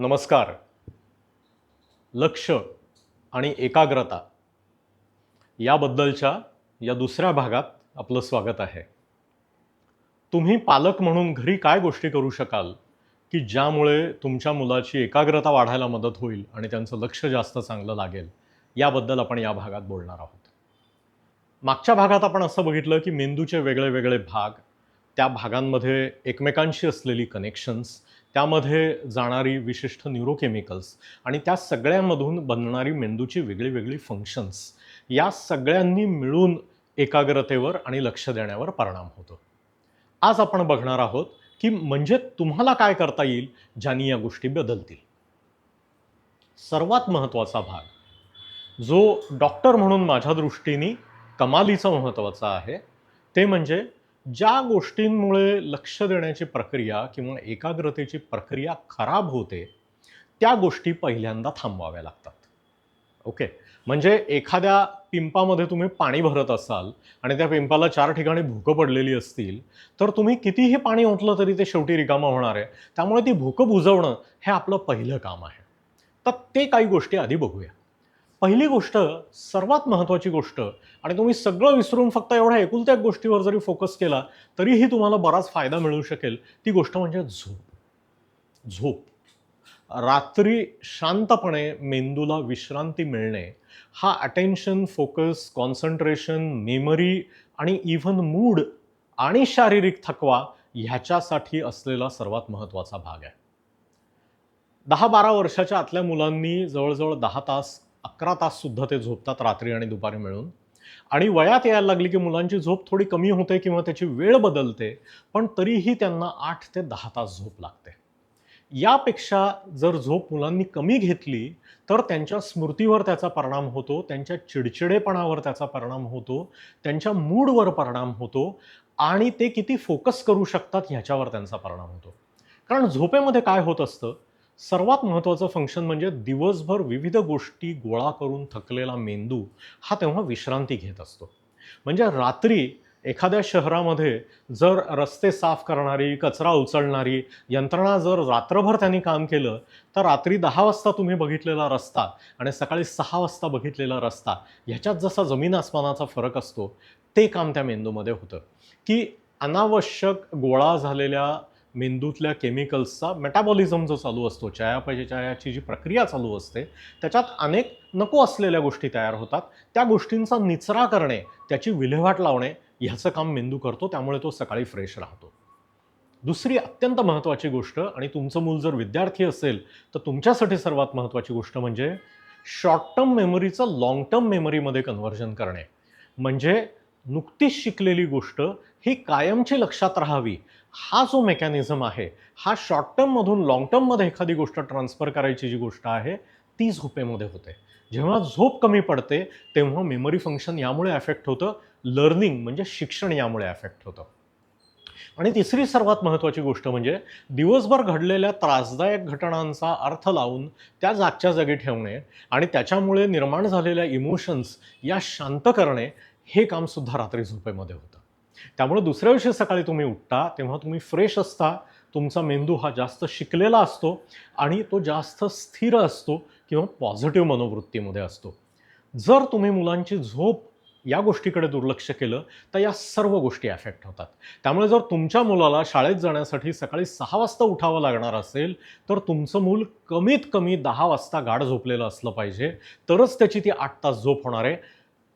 नमस्कार. लक्ष आणि एकाग्रता याबद्दलच्या या दुसऱ्या भागात आपलं स्वागत आहे. तुम्ही पालक म्हणून घरी काय गोष्टी करू शकाल की ज्यामुळे तुमच्या मुलाची एकाग्रता वाढायला मदत होईल आणि त्यांचं लक्ष जास्त चांगलं लागेल, याबद्दल आपण या भागात बोलणार आहोत. मागच्या भागात आपण असं बघितलं की मेंदूचे वेगळे वेगळे भाग, त्या भागांमध्ये एकमेकांशी असलेली कनेक्शन्स, त्यामध्ये जाणारी विशिष्ट न्यूरोकेमिकल्स आणि त्या सगळ्यांमधून बनणारी मेंदूची वेगळी वेगळी फंक्शन्स, या सगळ्यांनी मिळून एकाग्रतेवर आणि लक्ष देण्यावर परिणाम होतो. आज आपण बघणार आहोत की म्हणजे तुम्हाला काय करता येईल ज्यांनी या गोष्टी बदलतील. सर्वात महत्त्वाचा भाग, जो डॉक्टर म्हणून माझ्या दृष्टीने कमालीचा महत्त्वाचा आहे, ते म्हणजे ज्या गोष्टींमुळे लक्ष देण्याची प्रक्रिया किंवा एकाग्रतेची प्रक्रिया खराब होते, त्या गोष्टी पहिल्यांदा थांबवाव्या लागतात. ओके, म्हणजे एखाद्या पिंपामध्ये तुम्ही पाणी भरत असाल आणि त्या पिंपाला 4 ठिकाणी भुकं पडलेली असतील, तर तुम्ही कितीही पाणी ओतलं तरी ते शेवटी रिकामं होणार आहे. त्यामुळे ती भुकं बुजवणं हे आपलं पहिलं काम आहे. तर ते काही गोष्टी आधी बघूया. पहिली गोष्ट, सर्वात महत्त्वाची गोष्ट, आणि तुम्ही सगळं विसरून फक्त एवढ्या एकुलत्या एक गोष्टीवर जरी फोकस केला तरीही तुम्हाला बराच फायदा मिळू शकेल, ती गोष्ट म्हणजे झोप. झोप. रात्री शांतपणे मेंदूला विश्रांती मिळणे हा अटेन्शन, फोकस, कॉन्सन्ट्रेशन, मेमरी आणि इव्हन मूड आणि शारीरिक थकवा ह्याच्यासाठी असलेला सर्वात महत्त्वाचा भाग आहे. 10-12 वर्षाच्या आतल्या मुलांनी जवळजवळ 10 तास, 11 तास सुद्धा ते झोपतात रात्री आणि दुपारी मिळून. आणि वयात यायला लागली की मुलांची झोप थोडी कमी होते किंवा त्याची वेळ बदलते, पण तरीही त्यांना 8 ते 10 तास झोप लागते. यापेक्षा जर झोप मुलांनी कमी घेतली तर त्यांच्या स्मृतीवर त्याचा परिणाम होतो, त्यांच्या चिडचिडेपणावर त्याचा परिणाम होतो, त्यांच्या मूडवर परिणाम होतो आणि ते किती फोकस करू शकतात ह्याच्यावर त्यांचा परिणाम होतो. कारण झोपेमध्ये काय होत असतं, सर्वात महत्त्वाचं फंक्शन म्हणजे दिवसभर विविध गोष्टी गोळा करून थकलेला मेंदू हा तेव्हा विश्रांती घेत असतो. म्हणजे रात्री एखाद्या शहरामध्ये जर रस्ते साफ करणारी, कचरा उचलणारी यंत्रणा जर रात्रभर त्यांनी काम केलं, तर रात्री 10 वाजता तुम्ही बघितलेला रस्ता आणि सकाळी 6 वाजता बघितलेला रस्ता ह्याच्यात जसा जमीन आसमानाचा फरक असतो, ते काम त्या मेंदूमध्ये होतं की अनावश्यक गोळा झालेल्या मेंदूतल्या केमिकल्सचा मेटाबॉलिझम जो चालू असतो, चयापचयाची जी प्रक्रिया चालू असते, त्याच्यात अनेक नको असलेल्या गोष्टी तयार होतात. त्या गोष्टींचा निचरा करणे, त्याची विल्हेवाट लावणे ह्याचं काम मेंदू करतो. त्यामुळे तो सकाळी फ्रेश राहतो. दुसरी अत्यंत महत्त्वाची गोष्ट, आणि तुमचं मूल जर विद्यार्थी असेल तर तुमच्यासाठी सर्वात महत्त्वाची गोष्ट म्हणजे शॉर्ट टर्म मेमरीचं लाँग टर्म मेमरीमध्ये कन्व्हर्जन करणे. म्हणजे नुकतीच शिकलेली गोष्ट ही कायमची लक्षात राहावी, हा जो मेकॅनिझम आहे, हा शॉर्ट टर्ममधून लाँग टर्ममध्ये एखादी गोष्ट ट्रान्सफर करायची जी गोष्ट आहे, ती झोपेमध्ये होते. जेव्हा झोप कमी पडते तेव्हा मेमरी फंक्शन यामुळे अफेक्ट होतं, लर्निंग म्हणजे शिक्षण यामुळे अफेक्ट होतं. आणि तिसरी सर्वात महत्त्वाची गोष्ट म्हणजे दिवसभर घडलेल्या त्रासदायक घटनांचा अर्थ लावून त्या जागच्या जागी ठेवणे आणि त्याच्यामुळे निर्माण झालेल्या इमोशन्स या शांत करणे, हे कामसुद्धा रात्री झोपेमध्ये होतं. त्यामुळे दुसऱ्या दिवशी सकाळी तुम्ही उठता तेव्हा तुम्ही फ्रेश असता, तुमचा मेंदू हा जास्त शिकलेला असतो आणि तो जास्त स्थिर असतो किंवा पॉझिटिव्ह मनोवृत्तीमध्ये असतो. जर तुम्ही मुलांची झोप या गोष्टीकडे दुर्लक्ष केलं तर या सर्व गोष्टी अफेक्ट होतात. त्यामुळे जर तुमच्या मुलाला शाळेत जाण्यासाठी सकाळी 6 वाजता उठावं लागणार असेल, तर तुमचं मूल कमीत कमी 10 वाजता गाढ झोपलेलं असलं पाहिजे, तरच त्याची ती 8 तास झोप होणार आहे.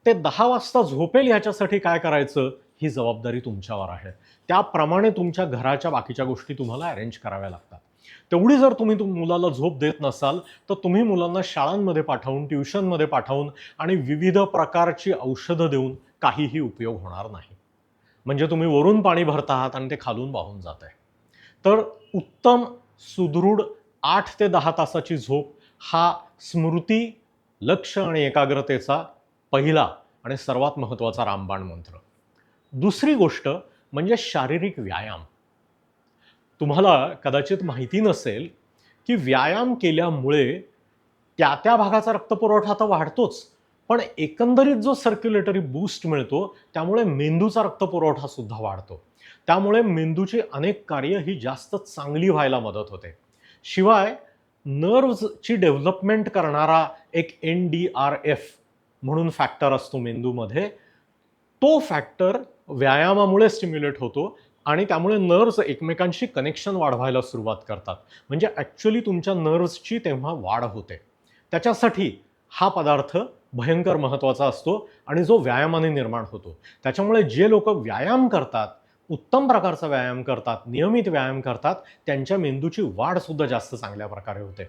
ते 10 वाजता झोपेल ह्याच्यासाठी काय करायचं, ही जबाबदारी तुमच्यावर आहे. त्याप्रमाणे तुमच्या घराच्या बाकीच्या गोष्टी तुम्हाला अरेंज कराव्या लागतात. तेवढी जर तुम्ही मुलाला झोप देत नसाल, तर तुम्ही मुलांना शाळांमध्ये पाठवून, ट्युशनमध्ये पाठवून आणि विविध प्रकारची औषधं देऊन काहीही उपयोग होणार नाही. म्हणजे तुम्ही वरून पाणी भरत आहात आणि ते खालून वाहून जात आहे. तर उत्तम, सुदृढ 8 ते 10 तासाची झोप हा स्मृती, लक्ष आणि एकाग्रतेचा पहिला आणि सर्वात महत्त्वाचा रामबाण मंत्र. दुसरी गोष्ट म्हणजे शारीरिक व्यायाम. तुम्हाला कदाचित माहिती नसेल की व्यायाम केल्यामुळे त्या भागाचा रक्तपुरवठा तर वाढतोच, पण एकंदरीत जो सर्क्युलेटरी बूस्ट मिळतो त्यामुळे मेंदूचा रक्तपुरवठा सुद्धा वाढतो. त्यामुळे मेंदूची अनेक कार्य ही जास्त चांगली व्हायला मदत होते. शिवाय नर्व्हची डेव्हलपमेंट करणारा एक NDRF म्हणून फॅक्टर असतो मेंदूमध्ये. तो फॅक्टर व्यायामामुळे स्टिम्युलेट होतो आणि त्यामुळे नर्व्स एकमेकांशी कनेक्शन वाढवायला सुरुवात करतात. म्हणजे ॲक्च्युअली तुमच्या नर्व्सची तेव्हा वाढ होते. त्याच्यासाठी हा पदार्थ भयंकर महत्त्वाचा असतो आणि जो व्यायामाने निर्माण होतो. त्याच्यामुळे जे लोकं व्यायाम करतात, उत्तम प्रकारचा व्यायाम करतात, नियमित व्यायाम करतात, त्यांच्या मेंदूची वाढसुद्धा जास्त चांगल्या प्रकारे होते.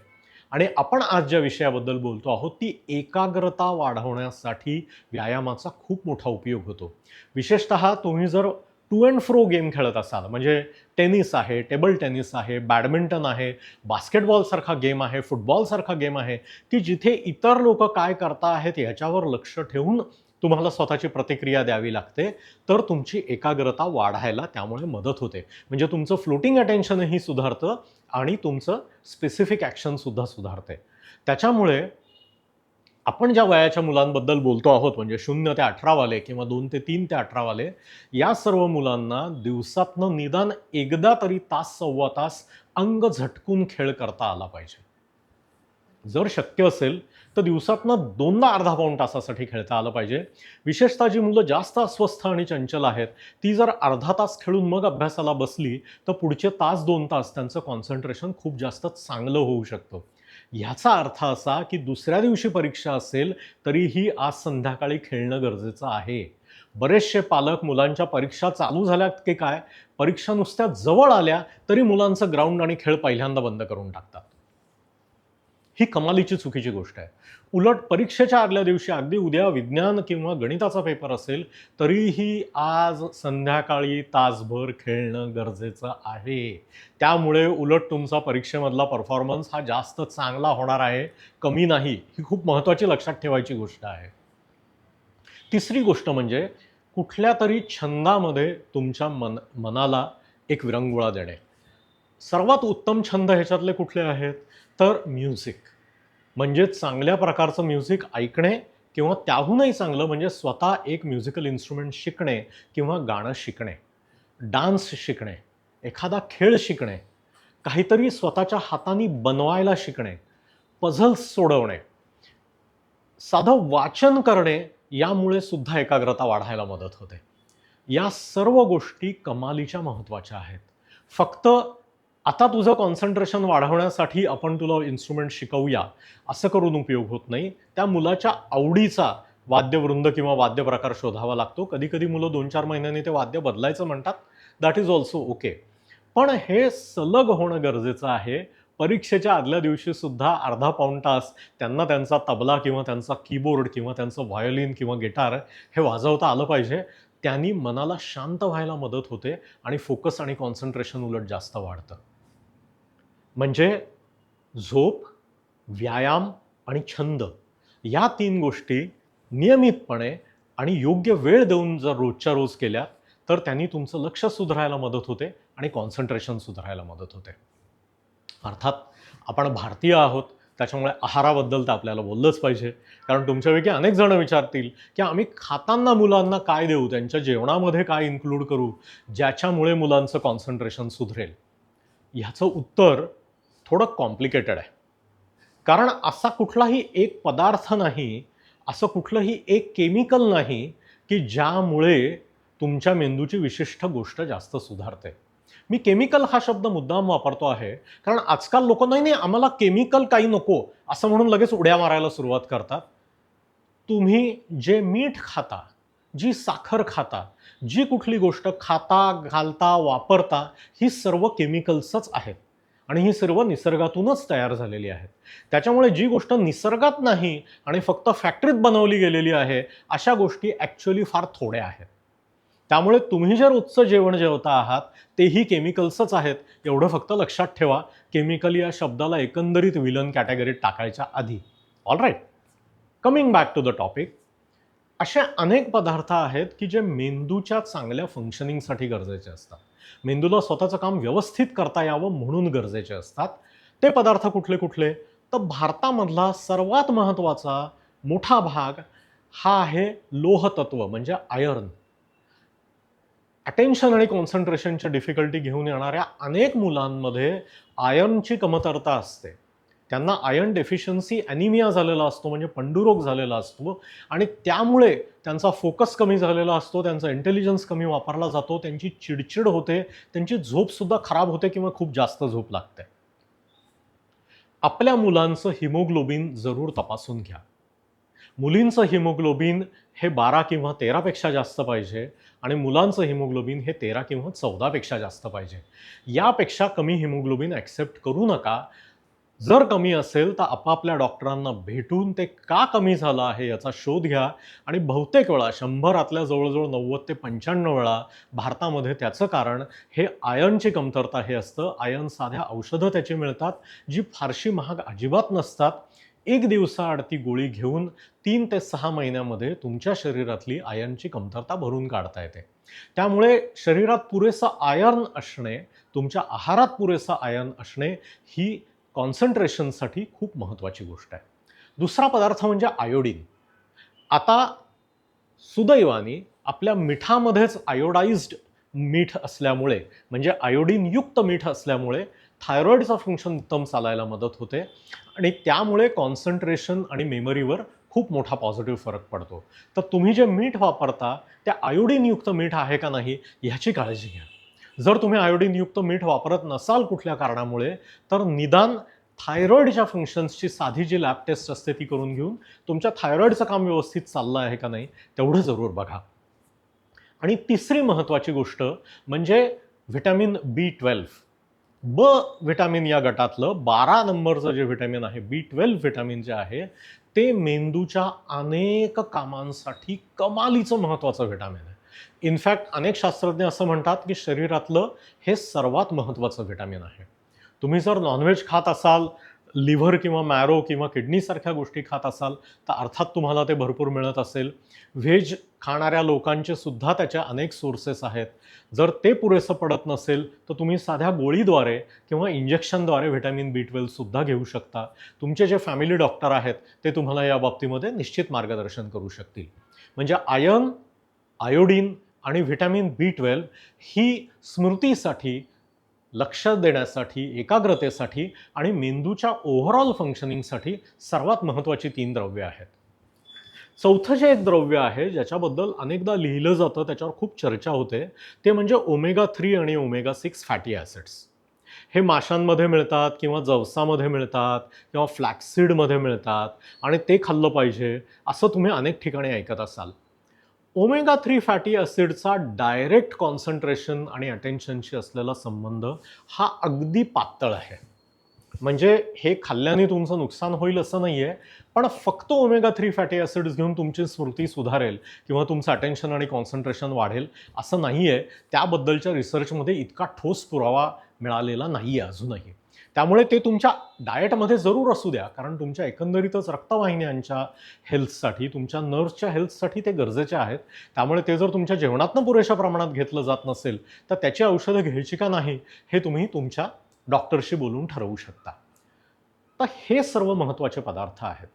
आणि आपण आज ज्या विषयाबद्दल बोलतो आहोत ती एकाग्रता वाढवण्यासाठी व्यायामाचा खूप मोठा उपयोग होतो. विशेषतः तुम्ही जर टू अँड फ्रो गेम खेळत असाल, म्हणजे टेनिस आहे, टेबल टेनिस आहे, बॅडमिंटन आहे, बास्केटबॉलसारखा गेम आहे, फुटबॉलसारखा गेम आहे, की जिथे इतर लोकं काय करता आहेत याच्यावर लक्ष ठेवून तुम्हाला स्वतःची प्रतिक्रिया द्यावी लागते, तर तुमची एकाग्रता वाढायला त्यामुळे मदत होते. म्हणजे तुमचं फ्लोटिंग अटेन्शनही सुधारतं आणि तुमचं स्पेसिफिक ॲक्शनसुद्धा सुधारते. त्याच्यामुळे आपण ज्या वयाच्या मुलांबद्दल बोलतो आहोत, म्हणजे 0 ते 18 वाले किंवा 2 ते 3 ते 18 वाले, या सर्व मुलांना दिवसातनं निदान एकदा तरी तास, सव्वा तास अंग झटकून खेळ करता आला पाहिजे. जर शक्य असेल तर दिवसातनं 2दा अर्धा पाऊण तासासाठी खेळता आलं पाहिजे. विशेषतः जी मुलं जास्त अस्वस्थ आणि चंचल आहेत, ती जर अर्धा तास खेळून मग अभ्यासाला बसली, तर पुढचे तास 2 तास त्यांचं कॉन्सन्ट्रेशन खूप जास्त चांगलं होऊ शकतं. ह्याचा अर्थ असा की दुसऱ्या दिवशी परीक्षा असेल, तरीही आज संध्याकाळी खेळणं गरजेचं आहे. बरेचसे पालक मुलांच्या परीक्षा चालू झाल्या की काय, परीक्षा नुसत्या जवळ आल्या, तरी मुलांचं ग्राउंड आणि खेळ पहिल्यांदा बंद करून टाकतात. ही कमालीची चुकीची गोष्ट आहे. उलट परीक्षेच्या आदल्या दिवशी, अगदी उद्या विज्ञान किंवा गणिताचा पेपर असेल, तरीही आज संध्याकाळी तासभर खेळणं गरजेचं आहे. त्यामुळे उलट तुमचा परीक्षेमधला परफॉर्मन्स हा जास्त चांगला होणार आहे, कमी नाही. ही खूप महत्त्वाची लक्षात ठेवायची गोष्ट आहे. तिसरी गोष्ट म्हणजे कुठल्यातरी छंदामध्ये तुमच्या मनाला एक विरंगुळा देणे. सर्वात उत्तम छंद ह्याच्यातले कुठले आहेत? तर म्युझिक. म्हणजे चांगल्या प्रकारचं म्युझिक ऐकणे किंवा त्याहूनही चांगलं म्हणजे स्वतः एक म्युझिकल इन्स्ट्रुमेंट शिकणे किंवा गाणं शिकणे, डान्स शिकणे, एखादा खेळ शिकणे, काहीतरी स्वतःच्या हाताने बनवायला शिकणे, पझल्स सोडवणे, साधं वाचन करणे, यामुळे सुद्धा एकाग्रता वाढायला मदत होते. या सर्व गोष्टी कमालीच्या महत्त्वाच्या आहेत. फक्त आता तुझं कॉन्सन्ट्रेशन वाढवण्यासाठी आपण तुला इन्स्ट्रुमेंट शिकवूया, असं करून उपयोग होत नाही. त्या मुलाच्या आवडीचा वाद्यवृंद किंवा वाद्यप्रकार शोधावा लागतो. कधी-कधी मुलं 2-4 महिन्यांनी ते वाद्य बदलायचं म्हणतात. That is also okay. पण हे सलग होणं गरजेचं आहे. परीक्षेच्या आदल्या दिवशी सुद्धा अर्धा पाऊण तास त्यांना त्यांचा तबला किंवा त्यांचा कीबोर्ड किंवा त्यांचं व्हायोलिन किंवा गिटार हे वाजवता आलं पाहिजे. त्यांनी मनाला शांत व्हायला मदत होते आणि फोकस आणि कॉन्सन्ट्रेशन उलट जास्त वाढतं. म्हणजे झोप, व्यायाम आणि छंद या 3 गोष्टी नियमितपणे आणि योग्य वेळ देऊन जर रोजच्या रोज केल्या, तर त्यांनी तुमचं लक्ष सुधारायला मदत होते आणि कॉन्सन्ट्रेशन सुधारायला मदत होते. अर्थात आपण भारतीय आहोत, त्याच्यामुळे आहाराबद्दल तर आपल्याला बोललंच पाहिजे. कारण तुमच्यापैकी अनेक जण विचारतील, की आम्ही खाताना मुलांना काय देऊ? त्यांच्या जेवणामध्ये काय इन्क्लूड करू, ज्याच्यामुळे मुलांचं कॉन्सन्ट्रेशन सुधरेल? ह्याचं उत्तर थोडं कॉम्प्लिकेटेड आहे. कारण असा कुठलाही एक पदार्थ नाही, असं कुठलंही एक केमिकल नाही, की ज्यामुळे तुमच्या मेंदूची विशिष्ट गोष्ट जास्त सुधारते. मी केमिकल हा शब्द मुद्दाम वापरतो आहे, कारण आजकाल लोकं नाही, नाही आम्हाला केमिकल काही नको, असं म्हणून लगेच उड्या मारायला सुरुवात करतात. तुम्ही जे मीठ खाता, जी साखर खाता, जी कुठली गोष्ट खाता, घालता, वापरता, ही सर्व केमिकल्सच आहेत आणि ही सर्व निसर्गातूनच तयार झालेली आहेत. त्याच्यामुळे जी गोष्ट निसर्गात नाही आणि फक्त फॅक्टरीत बनवली गेलेली आहे, अशा गोष्टी ॲक्च्युअली फार थोड्या आहेत. त्यामुळे तुम्ही जे रोजचं जेवण जेवता आहात, तेही केमिकल्सच आहेत, एवढं फक्त लक्षात ठेवा. केमिकल या शब्दाला एकंदरीत विलन कॅटेगरीत टाकायच्या आधी. Alright, coming back to the topic. असे अनेक पदार्थ आहेत की जे मेंदूच्या चांगल्या फंक्शनिंगसाठी गरजेचे असतात. मेंदूला स्वतःचं काम व्यवस्थित करता यावं म्हणून गरजेचे असतात. ते पदार्थ कुठले कुठले? तर भारतामधला सर्वात महत्त्वाचा मोठा भाग हा आहे लोहतत्व म्हणजे आयर्न. अटेन्शन आणि कॉन्सन्ट्रेशनच्या डिफिकल्टी घेऊन येणाऱ्या अनेक मुलांमध्ये आयर्नची कमतरता असते. त्यांना आयर्न डेफिशियन्सी ॲनिमिया झालेला असतो, म्हणजे पंडुरोग झालेला असतो आणि त्यामुळे त्यांचा फोकस कमी झालेला असतो, त्यांचा इंटेलिजन्स कमी वापरला जातो, त्यांची चिडचिड होते, त्यांची झोपसुद्धा खराब होते किंवा खूप जास्त झोप लागते. आपल्या मुलांचं हिमोग्लोबिन जरूर तपासून घ्या. मुलींचं हिमोग्लोबिन हे 12 किंवा 13 पेक्षा जास्त पाहिजे आणि मुलांचं हिमोग्लोबिन हे 13 किंवा 14 पेक्षा जास्त पाहिजे. यापेक्षा कमी हिमोग्लोबिन ॲक्सेप्ट करू नका. जर कमी असेल तर आपापल्या डॉक्टरांना भेटून ते का कमी झालं आहे याचा शोध घ्या आणि बहुतेक वेळा 100 जवळजवळ 90 ते 95 वेळा भारतामध्ये त्याचं कारण हे आयर्नची कमतरता हे असतं. आयर्न साध्या औषधं त्याची मिळतात जी फारशी महाग अजिबात नसतात. एक दिवसाआड ती गोळी घेऊन 3 ते 6 महिन्यामध्ये तुमच्या शरीरातली आयर्नची कमतरता भरून काढता येते. त्यामुळे शरीरात पुरेसं आयर्न असणे, तुमच्या आहारात पुरेसं आयर्न असणे ही कॉन्सन्ट्रेशनसाठी खूप महत्त्वाची गोष्ट आहे. दुसरा पदार्थ म्हणजे आयोडीन. आता सुदैवाने आपल्या मिठामध्येच आयोडाइज्ड मीठ असल्यामुळे, म्हणजे आयोडीनयुक्त मीठ असल्यामुळे थायरॉईडचं फंक्शन उत्तम चालायला मदत होते आणि त्यामुळे कॉन्सन्ट्रेशन आणि मेमरीवर खूप मोठा पॉझिटिव्ह फरक पडतो. तर तुम्ही जे मीठ वापरता त्या आयोडीनयुक्त मीठ आहे का नाही ह्याची काळजी घ्या. जर तुम्ही आयोडीनयुक्त मीठ वापरत नसाल कुठल्या कारणामुळे, तर निदान थायरॉईडच्या फंक्शन्सची साधी जी लॅब टेस्ट असते ती करून घेऊन तुमच्या थायरॉईडचं काम व्यवस्थित चाललं आहे का नाही तेवढं जरूर बघा. आणि तिसरी महत्त्वाची गोष्ट म्हणजे व्हिटॅमिन B12. ब व्हिटॅमिन या गटातलं 12 नंबरचं जे व्हिटॅमिन आहे, B12 व्हिटॅमिन जे आहे ते मेंदूच्या अनेक कामांसाठी कमालीचं महत्त्वाचं व्हिटॅमिन आहे. इनफॅक्ट अनेक शास्त्रज्ञ असं म्हणतात की शरीरातलं हे सर्वात महत्त्वाचं व्हिटॅमिन आहे. तुम्ही जर नॉनव्हेज खात असाल, लिव्हर किंवा मॅरो किंवा किडनीसारख्या गोष्टी खात असाल तर अर्थात तुम्हाला ते भरपूर मिळत असेल. व्हेज खाणाऱ्या लोकांचे सुद्धा त्याच्या अनेक सोर्सेस आहेत. जर ते पुरेसं पडत नसेल तर तुम्ही साध्या गोळीद्वारे किंवा इंजेक्शनद्वारे व्हिटॅमिन B12 सुद्धा घेऊ शकता. तुमचे जे फॅमिली डॉक्टर आहेत ते तुम्हाला या बाबतीमध्ये निश्चित मार्गदर्शन करू शकतील. म्हणजे आयर्न, आयोडीन आणि व्हिटॅमिन B12 ही स्मृतीसाठी, लक्ष देण्यासाठी, एकाग्रतेसाठी आणि मेंदूच्या ओव्हरऑल फंक्शनिंगसाठी सर्वात महत्त्वाची 3 द्रव्ये आहेत. चौथं जे एक द्रव्य आहे ज्याच्याबद्दल अनेकदा लिहिलं जातं, त्याच्यावर खूप चर्चा होते, ते म्हणजे ओमेगा 3 आणि ओमेगा 6 फॅटी ॲसिड्स. हे माशांमध्ये मिळतात किंवा जवसामध्ये मिळतात किंवा फ्लॅक्सीडमध्ये मिळतात आणि ते खाल्लं पाहिजे असं तुम्ही अनेक ठिकाणी ऐकत असाल. ओमेगा 3 फॅटी ॲसिडचा डायरेक्ट कॉन्सन्ट्रेशन आणि अटेन्शनशी असलेला संबंध हा अगदी पातळ आहे. म्हणजे हे खाल्ल्याने तुमचं नुकसान होईल असं नाही आहे, पण फक्त ओमेगा 3 फॅटी ॲसिड्स घेऊन तुमची स्मृती सुधारेल किंवा तुमचं अटेन्शन आणि कॉन्सन्ट्रेशन वाढेल असं नाही आहे. त्याबद्दलच्या रिसर्चमध्ये इतका ठोस पुरावा मिळालेला नाही आहे अजूनही. त्यामुळे ते तुमच्या डाएटमध्ये जरूर असू द्या, कारण तुमच्या एकंदरीतच रक्तवाहिन्यांच्या हेल्थसाठी, तुमच्या नर्व्सच्या हेल्थसाठी ते गरजेचे आहेत. त्यामुळे ते जर तुमच्या जेवणातनं पुरेशा प्रमाणात घेतलं जात नसेल तर त्याची औषधं घ्यायची का नाही हे तुम्ही तुमच्या डॉक्टरशी बोलून ठरवू शकता. तर हे सर्व महत्त्वाचे पदार्थ आहेत.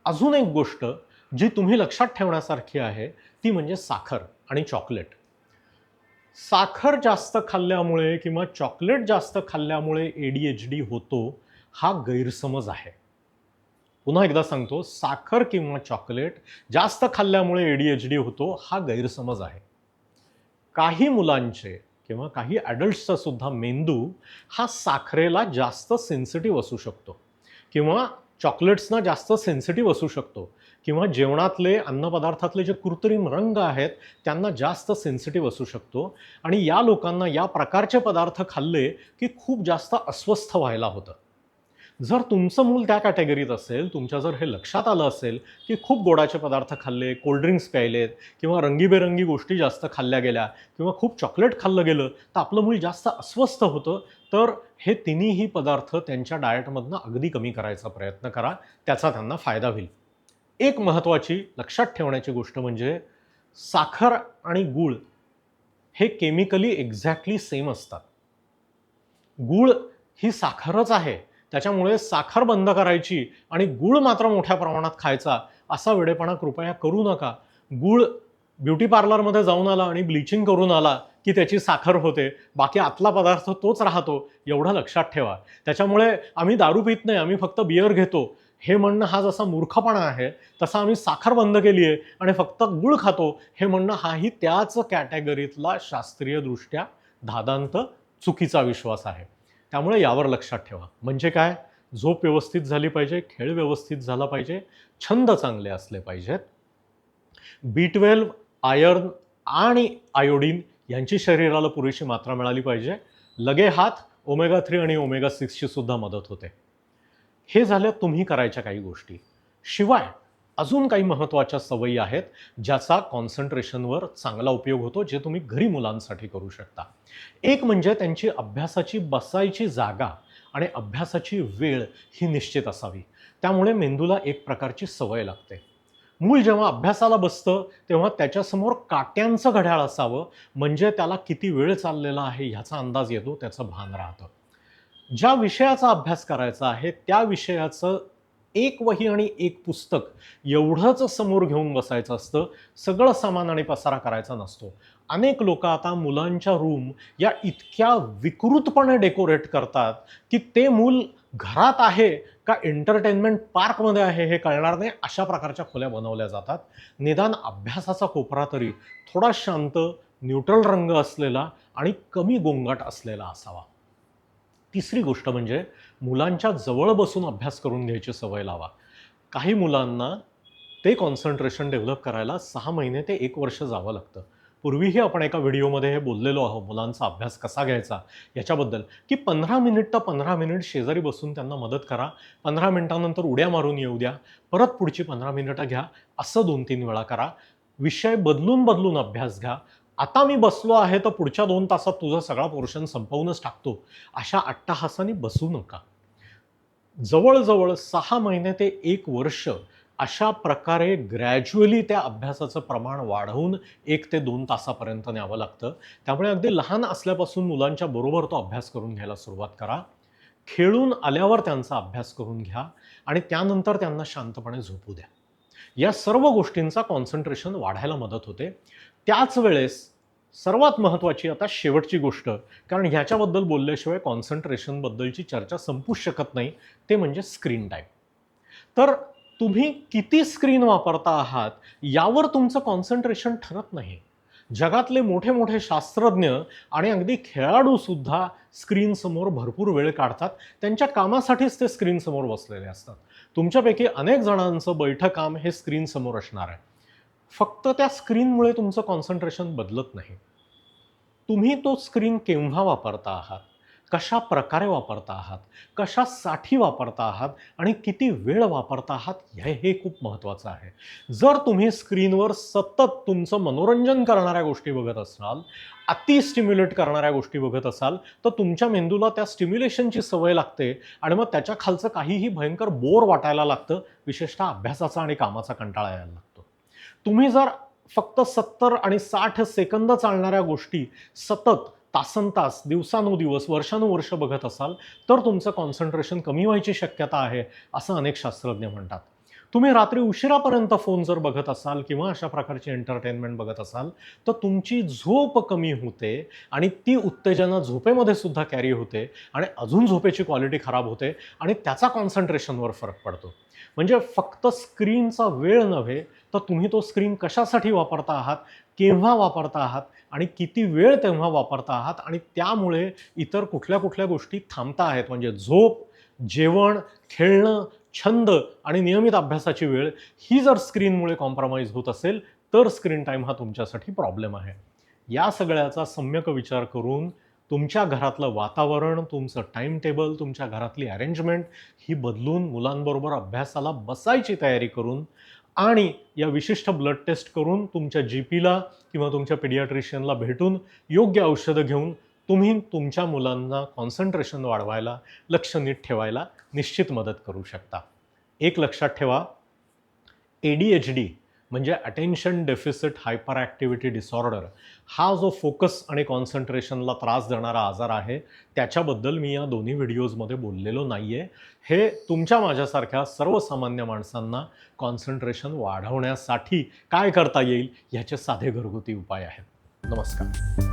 अजून एक गोष्ट जी तुम्ही लक्षात ठेवण्यासारखी आहे ती म्हणजे साखर आणि चॉकलेट. साखर जास्त खाल्ल्यामुळे किंवा चॉकलेट जास्त खाल्ल्यामुळे ADHD होतो हा गैरसमज आहे. पुन्हा एकदा सांगतो, साखर किंवा चॉकलेट जास्त खाल्ल्यामुळे ADHD होतो हा गैरसमज आहे. काही मुलांचे किंवा काही ॲडल्ट्सचा सुद्धा मेंदू हा साखरेला जास्त सेन्सिटिव्ह असू शकतो किंवा चॉकलेट्सना जास्त सेन्सिटिव्ह असू शकतो किंवा जेवणातले अन्नपदार्थातले जे कृत्रिम रंग आहेत त्यांना जास्त सेन्सिटिव्ह असू शकतो आणि या लोकांना या प्रकारचे पदार्थ खाल्ले की खूप जास्त अस्वस्थ व्हायला होतं. जर तुमचं मूल त्या कॅटेगरीत असेल, तुमच्या जर हे लक्षात आलं असेल की खूप गोडाचे पदार्थ खाल्ले, कोल्ड्रिंक्स प्यायलेत किंवा रंगीबेरंगी गोष्टी जास्त खाल्ल्या गेल्या किंवा खूप चॉकलेट खाल्लं गेलं तर आपलं मूल जास्त अस्वस्थ होतं, तर हे तिन्हीही पदार्थ त्यांच्या डाएटमधनं अगदी कमी करायचा प्रयत्न करा. त्याचा त्यांना फायदा होईल. एक महत्त्वाची लक्षात ठेवण्याची गोष्ट म्हणजे साखर आणि गूळ हे केमिकली एक्झॅक्टली सेम असतात. गूळ ही साखरच आहे, त्याच्यामुळे साखर बंद करायची आणि गूळ मात्र मोठ्या प्रमाणात खायचा असा वेडेपणा कृपया करू नका. गूळ ब्युटी पार्लरमध्ये जाऊन आला आणि ब्लिचिंग करून आला की त्याची साखर होते, बाकी आतला पदार्थ तोच राहतो एवढं लक्षात ठेवा. त्याच्यामुळे आम्ही दारू पित नाही, आम्ही फक्त बिअर घेतो हे म्हणणं हा जसा मूर्खपणा आहे, तसा आम्ही साखर बंद केली आहे आणि फक्त गूळ खातो हे म्हणणं हाही त्याच कॅटेगरीतला शास्त्रीयदृष्ट्या धादांत चुकीचा विश्वास आहे. त्यामुळे यावर लक्षात ठेवा. म्हणजे काय? झोप व्यवस्थित झाली पाहिजे, खेळ व्यवस्थित झाला पाहिजे, छंद चांगले असले पाहिजेत. B12, आयर्न आणि आयोडीन यांची शरीराला पुरेशी मात्रा मिळाली पाहिजे. लगे हात ओमेगा 3 आणि ओमेगा 6 ची सुद्धा मदत होते. हे झाल्या तुम्ही करायच्या काही गोष्टी. शिवाय अजून काही महत्त्वाच्या सवयी आहेत ज्याचा कॉन्सन्ट्रेशनवर चांगला उपयोग होतो, जे तुम्ही घरी मुलांसाठी करू शकता. एक म्हणजे त्यांची अभ्यासाची बसायची जागा आणि अभ्यासाची वेळ ही निश्चित असावी. त्यामुळे मेंदूला एक प्रकारची सवय लागते. मूल जेव्हा अभ्यासाला बसतं तेव्हा त्याच्यासमोर काट्यांचं घड्याळ असावं, म्हणजे त्याला किती वेळ चाललेला आहे ह्याचा अंदाज येतो, त्याचं भान राहतं. ज्या विषयाचा अभ्यास करायचा आहे त्या विषयाचं एक वही आणि एक पुस्तक एवढंच समोर घेऊन बसायचं असतं. सगळं सामान आणि पसारा करायचा नसतो. अनेक लोक आता मुलांच्या रूम या इतक्या विकृतपणे डेकोरेट करतात की ते मूल घरात आहे का एंटरटेनमेंट पार्कमध्ये आहे हे कळणार नाही, अशा प्रकारच्या खोल्या बनवल्या जातात. निदान अभ्यासाचा कोपरा तरी थोडा शांत, न्यूट्रल रंग असलेला आणि कमी गोंगाट असलेला असावा. तिसरी गोष्ट म्हणजे मुलांच्या जवळ बसून अभ्यास करून घ्यायची सवय लावा. काही मुलांना ते कॉन्सन्ट्रेशन डेव्हलप करायला 6 महिने ते 1 वर्ष जावं लागतं. पूर्वीही आपण एका व्हिडिओमध्ये हे बोललेलो आहोत मुलांचा अभ्यास कसा घ्यायचा याच्याबद्दल, की 15 मिनिट तर 15 मिनिट शेजारी बसून त्यांना मदत करा. 15 मिनिटानंतर उड्या मारून येऊ द्या. परत पुढची 15 मिनिटं घ्या. असं 2-3 वेळा करा. विषय बदलून बदलून अभ्यास घ्या. आता मी बसलो आहे तर पुढच्या 2 तासात तुझा सगळा पोर्शन संपवूनच टाकतो, अशा अट्टहासाने बसू नका. जवळजवळ 6 महिने ते 1 वर्ष अशा प्रकारे ग्रॅज्युअली त्या अभ्यासाचं प्रमाण वाढवून 1 ते 2 तासापर्यंत न्यावं लागतं. त्यामुळे अगदी लहान असल्यापासून मुलांच्या बरोबर तो अभ्यास करून घ्यायला सुरुवात करा. खेळून आल्यावर त्यांचा अभ्यास करून घ्या आणि त्यानंतर त्यांना शांतपणे झोपू द्या. या सर्व गोष्टींचा कॉन्सन्ट्रेशन वाढायला मदत होते. त्याच वेळेस सर्वात महत्त्वाची आता शेवटची गोष्ट, कारण ह्याच्याबद्दल बोलल्याशिवाय कॉन्सन्ट्रेशनबद्दलची चर्चा संपूच शकत नाही, ते म्हणजे स्क्रीन टाईम. तर तुम्ही किती स्क्रीन वापरता आहात यावर तुमचं कॉन्सन्ट्रेशन ठरत नाही. जगातले मोठे मोठे शास्त्रज्ञ आणि अगदी खेळाडूसुद्धा स्क्रीनसमोर भरपूर वेळ काढतात. त्यांच्या कामासाठीच ते स्क्रीनसमोर बसलेले असतात. तुमच्यापैकी अनेक जणांचं बैठं काम हे स्क्रीनसमोर असणार आहे. फक्त त्या स्क्रीनमुळे तुमचं कॉन्सन्ट्रेशन बदलत नाही. तुम्ही तो स्क्रीन केव्हा वापरता आहात, कशा प्रकारे वापरता आहात, कशासाठी वापरता आहात आणि किती वेळ वापरता आहात हे खूप महत्त्वाचं आहे. जर तुम्ही स्क्रीनवर सतत तुमचं मनोरंजन करणाऱ्या गोष्टी बघत असाल, अति स्टिम्युलेट करणाऱ्या गोष्टी बघत असाल, तर तुमच्या मेंदूला त्या स्टिम्युलेशनची सवय लागते आणि मग त्याच्या खालचं काहीही भयंकर बोर वाटायला लागतं. विशेषतः अभ्यासाचा आणि कामाचा कंटाळा यायला लागतो. तुम्ही जर फक्त 70 आणि 60 सेकंद चालणाऱ्या गोष्टी सतत तासनतास, दिवसानुदिवस, वर्षानुवर्ष बघत असाल, तर तुमचं कॉन्सन्ट्रेशन कमी व्हायची शक्यता आहे, असं अनेक शास्त्रज्ञ म्हणतात. तुम्ही रात्री उशिरापर्यंत फोन जर बघत असाल किंवा अशा प्रकारची एंटरटेनमेंट बघत असाल, तर तुमची झोप कमी होते आणि ती उत्तेजना झोपेमध्ये सुद्धा कॅरी होते आणि अजून झोपेची क्वालिटी खराब होते आणि त्याचा कॉन्सन्ट्रेशनवर फरक पडतो. म्हणजे फक्त स्क्रीनचा वेळ नव्हे, तर तुम्ही तो स्क्रीन कशासाठी वापरता आहात, केव्हा वापरता आहात आणि किती वेळ तेव्हा वापरता आहात आणि त्यामुळे इतर कुठल्या कुठल्या गोष्टी थांबता आहेत. म्हणजे झोप, जेवण, खेळणं, छंद आणि नियमित अभ्यासाची वेळ ही जर स्क्रीनमुळे कॉम्प्रोमाइज होत असेल, तर स्क्रीन टाईम हा तुमच्यासाठी प्रॉब्लेम आहे. या सगळ्याचा सम्यक विचार करून तुमच्या घरातलं वातावरण, तुमचं टाईम टेबल, तुमच्या घरातली अरेंजमेंट ही बदलून मुलांबरोबर अभ्यासाला बसायची तयारी करून आणि या विशिष्ट ब्लड टेस्ट करून तुमच्या जीपीला किंवा तुमच्या पेडियाट्रिशियनला भेटून योग्य औषधं घेऊन तुम्ही तुमच्या मुलांना कॉन्सन्ट्रेशन वाढवायला, लक्ष नीट ठेवायला निश्चित मदत करू शकता. एक लक्षात ठेवा, ADHD म्हणजे attention deficit hyper activity disorder हा जो फोकस आणि कॉन्सन्ट्रेशनला त्रास देणारा आजार आहे, त्याच्याबद्दल मी या दोन्ही व्हिडिओजमध्ये बोललेलो नाही आहे. हे तुमच्या माझ्यासारख्या सर्वसामान्य माणसांना कॉन्सन्ट्रेशन वाढवण्यासाठी काय करता येईल ह्याचे साधे घरगुती उपाय आहेत. नमस्कार.